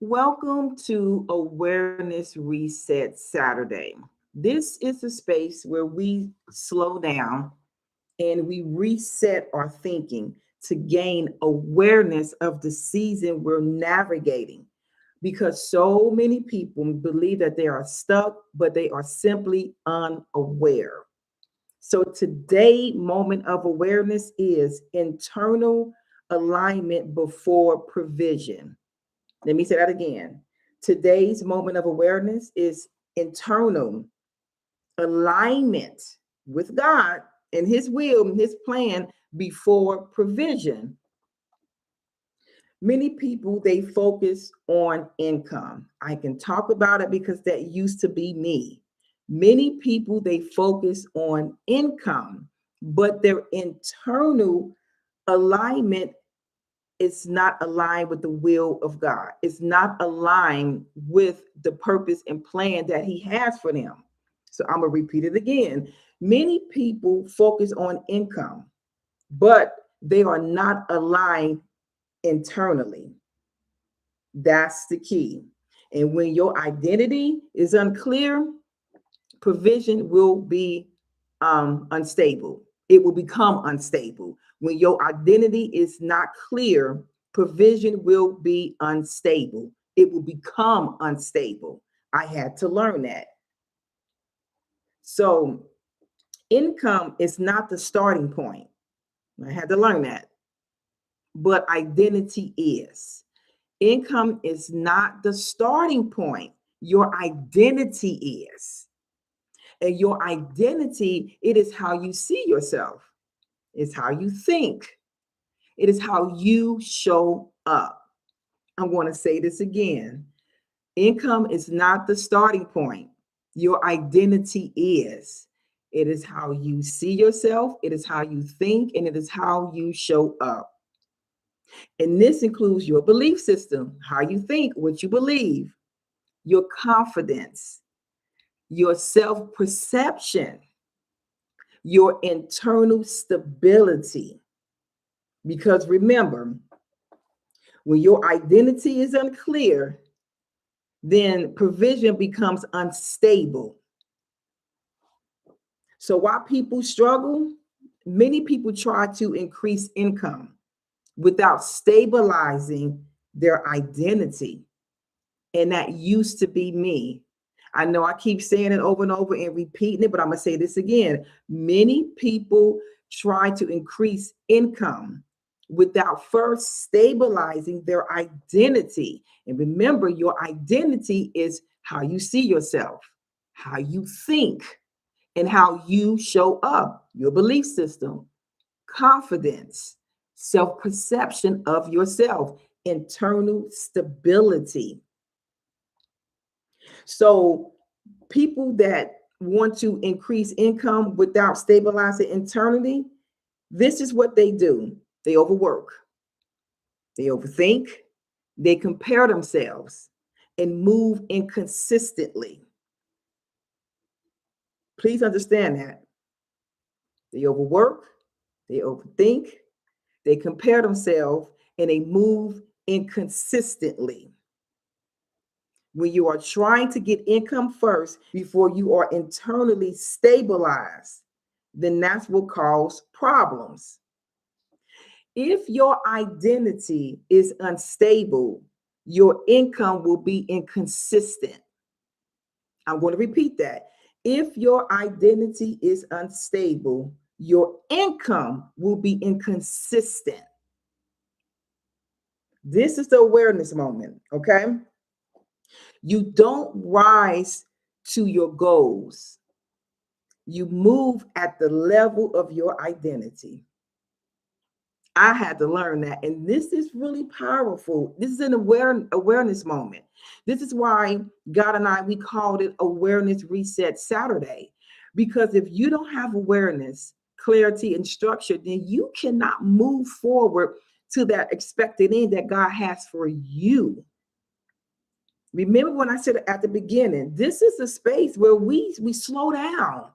Welcome to Awareness Reset Saturday. This is a space where we slow down and we reset our thinking to gain awareness of the season we're navigating. Because so many people believe that they are stuck, but they are simply unaware. So today moment of awareness is internal alignment before provision. Let me say that again. Today's moment of awareness is internal alignment with God and His will and His plan before provision. Many people they focus on income. I can talk about it because that used to be me. Many people they focus on income, but their internal alignment it's not aligned with the will of God. It's not aligned with the purpose and plan that He has for them. So I'm going to repeat it again. Many people focus on income, but they are not aligned internally. That's the key. And when your identity is unclear, provision will be unstable. It will become unstable. When your identity is not clear, provision will be unstable. It will become unstable. I had to learn that. So, income is not the starting point. I had to learn that. But identity is. Income is not the starting point. Your identity is. And your identity, it is how you see yourself. It's how you think. It is how you show up. I'm going to say this again. Income is not the starting point. Your identity is. It is how you see yourself. It is how you think, and it is how you show up. And this includes your belief system, how you think, what you believe, your confidence, your self perception, your internal stability. Because remember, when your identity is unclear, then provision becomes unstable. So while people struggle, many people try to increase income without stabilizing their identity. And that used to be me. I know I keep saying it over and over and repeating it, but I'm going to say this again. Many people try to increase income without first stabilizing their identity. And remember, your identity is how you see yourself, how you think, and how you show up, your belief system, confidence, self perception of yourself, internal stability. So people that want to increase income without stabilizing internally, this is what they do. They overwork, they overthink, they compare themselves and move inconsistently. Please understand that. They overwork, they overthink, they compare themselves, and they move inconsistently. When you are trying to get income first before you are internally stabilized, then that's what causes problems. If your identity is unstable, your income will be inconsistent. I'm going to repeat that. If your identity is unstable, your income will be inconsistent. This is the awareness moment, okay? You don't rise to your goals. You move at the level of your identity. I had to learn that. And this is really powerful. This is an awareness moment. This is why God and I, we called it Awareness Reset Saturday. Because if you don't have awareness, clarity, and structure, then you cannot move forward to that expected end that God has for you. Remember when I said at the beginning, this is a space where we slow down.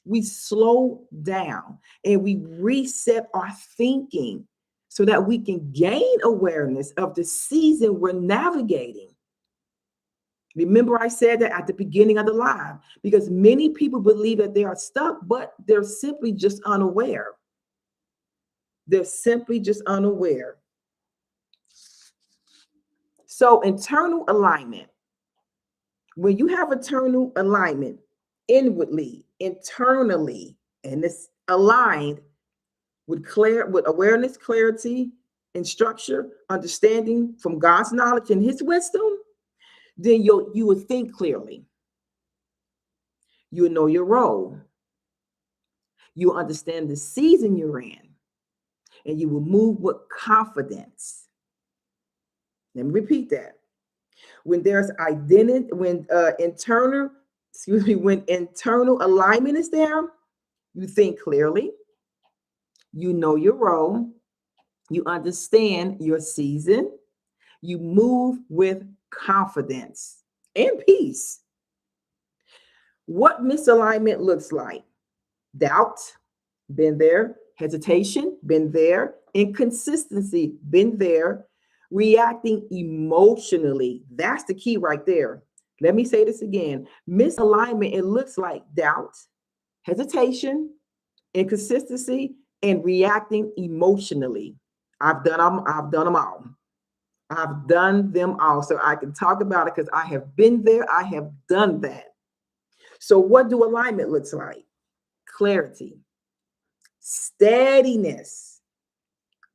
We slow down and we reset our thinking so that we can gain awareness of the season we're navigating. Remember, I said that at the beginning of the live, because many people believe that they are stuck, but they're simply just unaware. They're simply just unaware. So internal alignment. When you have internal alignment inwardly, internally, and it's aligned with awareness, clarity, and structure, understanding from God's knowledge and his wisdom, then you will think clearly. You will know your role. You will understand the season you're in, and you will move with confidence. Let me repeat that. When there's identity, when internal alignment is there, you think clearly, you know your role, you understand your season, you move with confidence and peace. What misalignment looks like: doubt, been there; hesitation, been there; inconsistency, been there; reacting emotionally. That's the key right there. Let me say this again. Misalignment, it looks like doubt, hesitation, inconsistency, and reacting emotionally. I've done them all. I've done them all. So I can talk about it because I have been there. I have done that. So what do alignment looks like? Clarity, steadiness,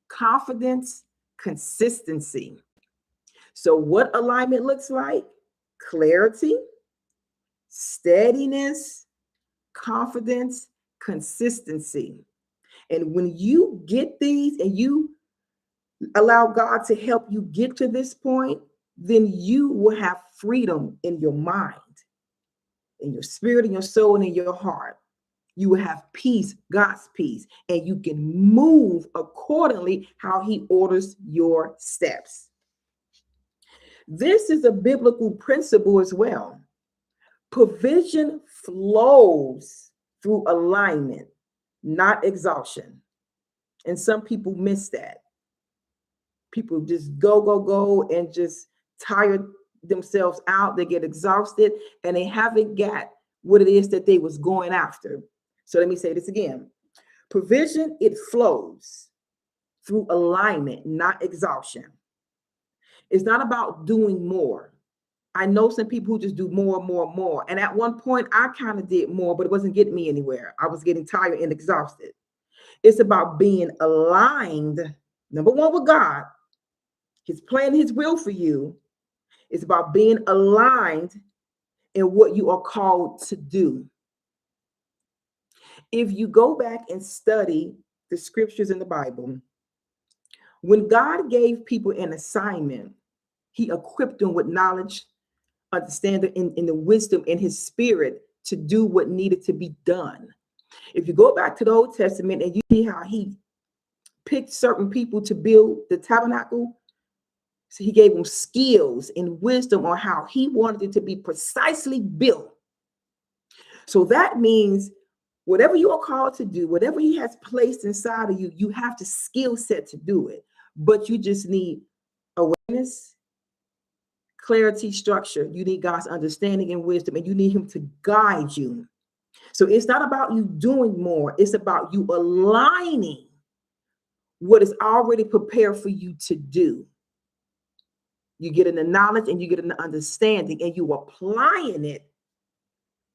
confidence, consistency. So what alignment looks like? Clarity, steadiness, confidence, consistency. And when you get these and you allow God to help you get to this point, then you will have freedom in your mind, in your spirit, in your soul, and in your heart. You will have peace, God's peace, and you can move accordingly how he orders your steps. This is a biblical principle as well. Provision flows through alignment, not exhaustion. And some people miss that. People just go, and just tire themselves out. They get exhausted, and they haven't got what it is that they was going after. So let me say this again. Provision, it flows through alignment, not exhaustion. It's not about doing more. I know some people who just do more and more and more. And at one point, I kind of did more, but it wasn't getting me anywhere. I was getting tired and exhausted. It's about being aligned, number one, with God, his plan, his will for you. It's about being aligned in what you are called to do. If you go back and study the scriptures in the Bible, when God gave people an assignment, he equipped them with knowledge, understanding, in the wisdom in his spirit to do what needed to be done. If you go back to the Old Testament and you see how he picked certain people to build the tabernacle, so he gave them skills and wisdom on how he wanted it to be precisely built. So that means whatever you are called to do, whatever he has placed inside of you, you have the skill set to do it. But you just need awareness, clarity, structure. You need God's understanding and wisdom, and you need him to guide you. So it's not about you doing more. It's about you aligning what is already prepared for you to do. You get in the knowledge and you get in the understanding, and you applying it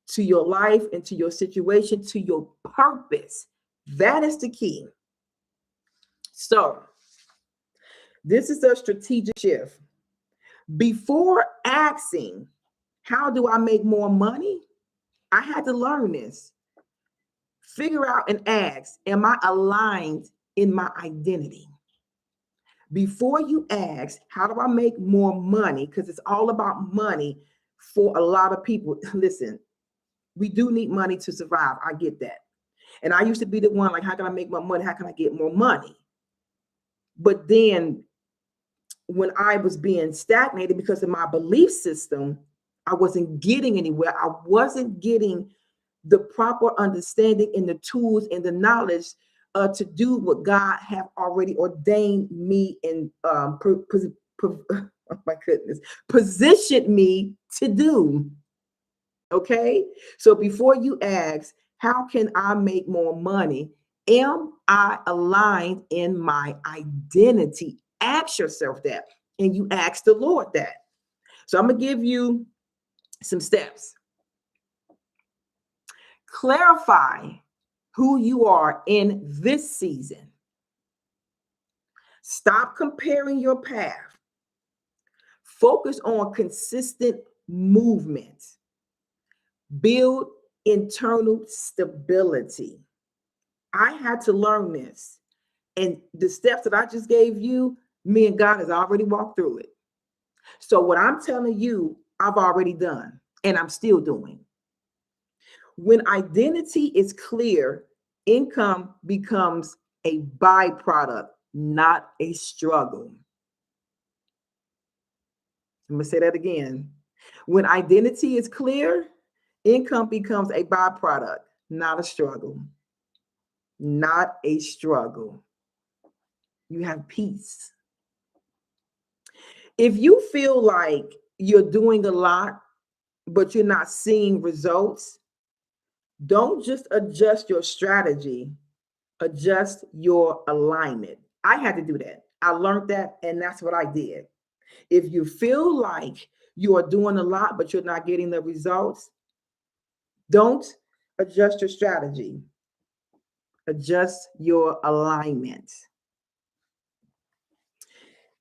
to your life and to your situation, to your purpose. That is the key. So this is a strategic shift. Before asking, how do I make more money? I had to learn this. Figure out and ask, am I aligned in my identity? Before you ask, how do I make more money? Because it's all about money for a lot of people. Listen, we do need money to survive. I get that. And I used to be the one like, how can I make more money? How can I get more money? But then when I was being stagnated because of my belief system, I wasn't getting anywhere. I wasn't getting the proper understanding and the tools and the knowledge to do what God have already ordained me and oh my goodness, positioned me to do. Okay. So before you ask, how can I make more money? Am I aligned in my identity? Ask yourself that. And you ask the Lord that. So I'm going to give you some steps. Clarify who you are in this season. Stop comparing your path. Focus on consistent movement. Build internal stability. I had to learn this. And the steps that I just gave you, me and God has already walked through it. So what I'm telling you, I've already done and I'm still doing. When identity is clear, income becomes a byproduct, not a struggle. I'm going to say that again. When identity is clear, income becomes a byproduct, not a struggle. Not a struggle. You have peace. If you feel like you're doing a lot, but you're not seeing results, don't just adjust your strategy, adjust your alignment. I had to do that. I learned that, and that's what I did. If you feel like you are doing a lot, but you're not getting the results, don't adjust your strategy. Adjust your alignment.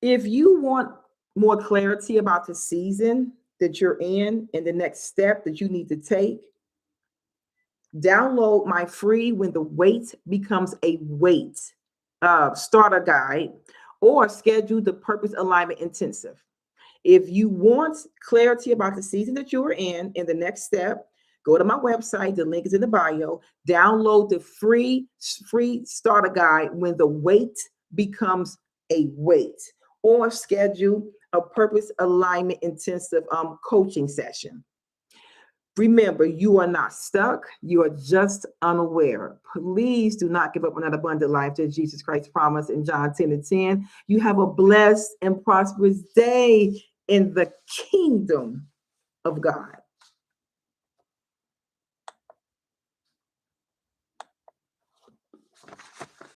If you want more clarity about the season that you're in and the next step that you need to take, download my free When the Wait Becomes a Weight starter guide, or schedule the Purpose Alignment Intensive. If you want clarity about the season that you're in and the next step, go to my website. The link is in the bio. Download the free starter guide, When the Wait Becomes a Weight, or schedule a Purpose Alignment Intensive coaching session. Remember, you are not stuck. You are just unaware. Please do not give up on that abundant life that Jesus Christ promised in John 10:10. You have a blessed and prosperous day in the kingdom of God.